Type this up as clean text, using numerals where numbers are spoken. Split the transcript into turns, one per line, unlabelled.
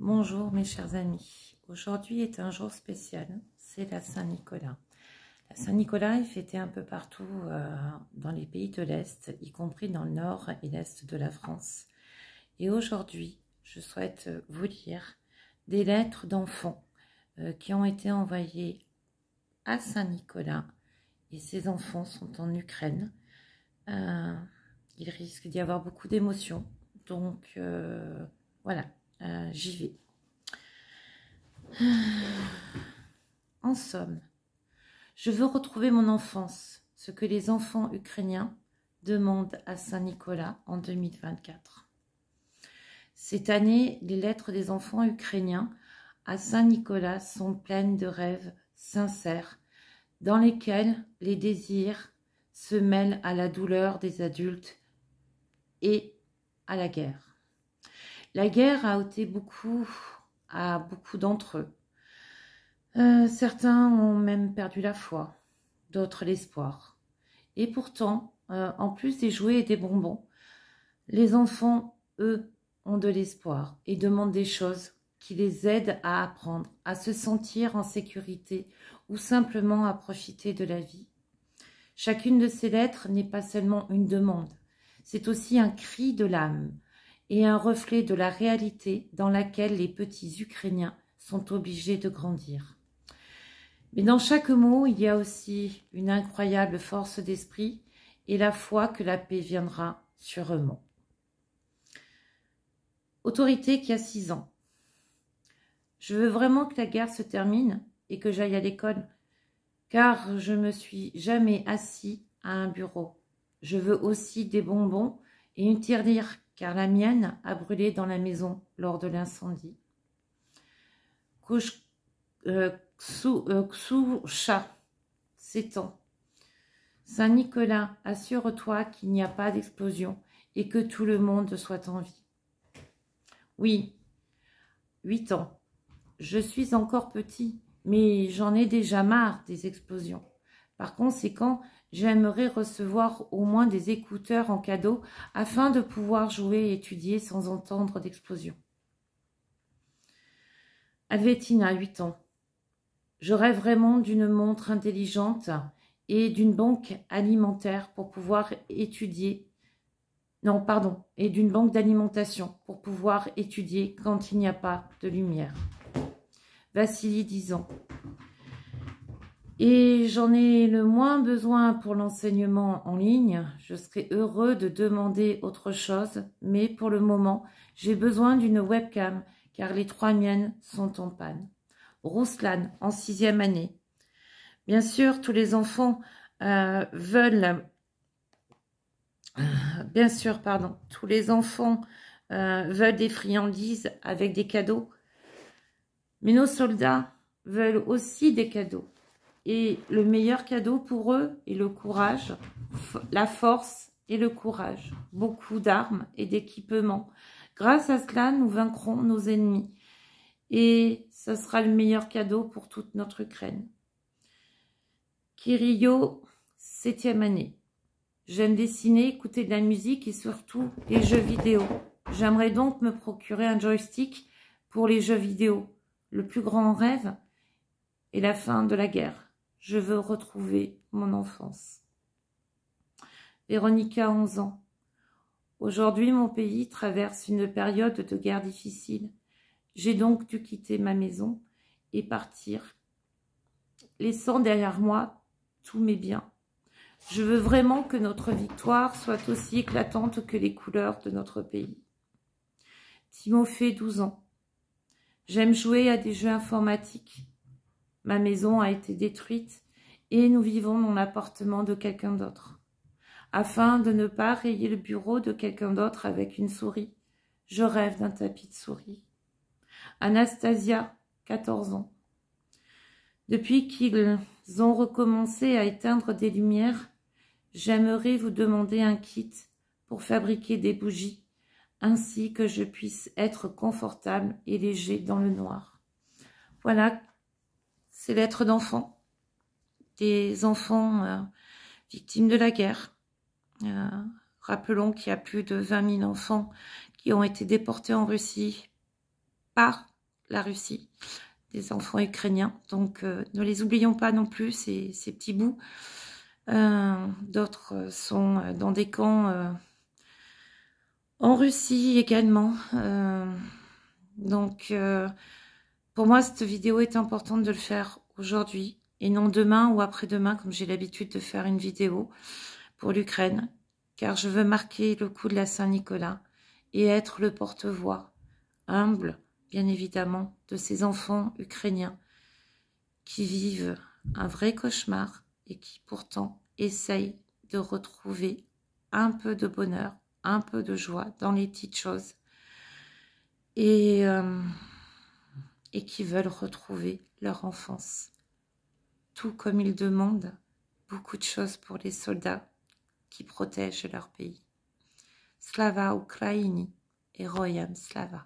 Bonjour mes chers amis, aujourd'hui est un jour spécial, c'est la Saint-Nicolas. La Saint-Nicolas est fêtée un peu partout dans les pays de l'Est, y compris dans le nord et l'Est de la France. Et aujourd'hui, je souhaite vous lire des lettres d'enfants qui ont été envoyées à Saint-Nicolas. Et ces enfants sont en Ukraine. Il risque d'y avoir beaucoup d'émotions, donc voilà. J'y vais. En somme, je veux retrouver mon enfance, ce que les enfants ukrainiens demandent à Saint-Nicolas en 2024. Cette année, les lettres des enfants ukrainiens à Saint-Nicolas sont pleines de rêves sincères, dans lesquels les désirs se mêlent à la douleur des adultes et à la guerre. La guerre a ôté beaucoup à beaucoup d'entre eux. Certains ont même perdu la foi, d'autres l'espoir. Et pourtant, en plus des jouets et des bonbons, les enfants, eux, ont de l'espoir et demandent des choses qui les aident à apprendre, à se sentir en sécurité ou simplement à profiter de la vie. Chacune de ces lettres n'est pas seulement une demande, c'est aussi un cri de l'âme et un reflet de la réalité dans laquelle les petits Ukrainiens sont obligés de grandir. Mais dans chaque mot, il y a aussi une incroyable force d'esprit et la foi que la paix viendra sûrement. Autorité qui a 6 ans. Je veux vraiment que la guerre se termine et que j'aille à l'école, car je ne me suis jamais assis à un bureau. Je veux aussi des bonbons et une tirelire, car la mienne a brûlé dans la maison lors de l'incendie. Ksusha, 7 ans. Saint-Nicolas, assure-toi qu'il n'y a pas d'explosion et que tout le monde soit en vie. Oui, 8 ans. Je suis encore petit, mais j'en ai déjà marre des explosions. Par conséquent, j'aimerais recevoir au moins des écouteurs en cadeau afin de pouvoir jouer et étudier sans entendre d'explosion. Alvetina, 8 ans. Je rêve vraiment d'une montre intelligente et d'une banque alimentaire pour pouvoir étudier. Non, pardon, et d'une banque d'alimentation pour pouvoir étudier quand il n'y a pas de lumière. Vassili, 10 ans. Et j'en ai le moins besoin pour l'enseignement en ligne. Je serais heureux de demander autre chose, mais pour le moment, j'ai besoin d'une webcam car les 3 miennes sont en panne. Ruslan, en 6e année. Bien sûr, tous les enfants veulent... Bien sûr, pardon. Tous les enfants veulent des friandises avec des cadeaux. Mais nos soldats veulent aussi des cadeaux. Et le meilleur cadeau pour eux est le courage, la force et le courage. Beaucoup d'armes et d'équipements. Grâce à cela, nous vaincrons nos ennemis. Et ce sera le meilleur cadeau pour toute notre Ukraine. Kirillo, 7e année. J'aime dessiner, écouter de la musique et surtout les jeux vidéo. J'aimerais donc me procurer un joystick pour les jeux vidéo. Le plus grand rêve est la fin de la guerre. Je veux retrouver mon enfance. Véronica, 11 ans. Aujourd'hui, mon pays traverse une période de guerre difficile. J'ai donc dû quitter ma maison et partir, laissant derrière moi tous mes biens. Je veux vraiment que notre victoire soit aussi éclatante que les couleurs de notre pays. Timothée, 12 ans. J'aime jouer à des jeux informatiques. Ma maison a été détruite et nous vivons dans l'appartement de quelqu'un d'autre. Afin de ne pas rayer le bureau de quelqu'un d'autre avec une souris, je rêve d'un tapis de souris. Anastasia, 14 ans. Depuis qu'ils ont recommencé à éteindre des lumières, j'aimerais vous demander un kit pour fabriquer des bougies, ainsi que je puisse être confortable et léger dans le noir. Voilà ces lettres d'enfants, des enfants victimes de la guerre. Rappelons qu'il y a plus de 20 000 enfants qui ont été déportés en Russie par la Russie, des enfants ukrainiens. Donc, ne les oublions pas non plus, ces petits bouts. D'autres sont dans des camps en Russie également. Donc, pour moi, cette vidéo est importante de le faire aujourd'hui et non demain ou après-demain, comme j'ai l'habitude de faire une vidéo pour l'Ukraine, car je veux marquer le coup de la Saint-Nicolas et être le porte-voix, humble, bien évidemment, de ces enfants ukrainiens qui vivent un vrai cauchemar et qui pourtant essayent de retrouver un peu de bonheur, un peu de joie dans les petites choses et qui veulent retrouver leur enfance. Tout comme ils demandent beaucoup de choses pour les soldats qui protègent leur pays. Slava Ukraini, Heroyam Slava.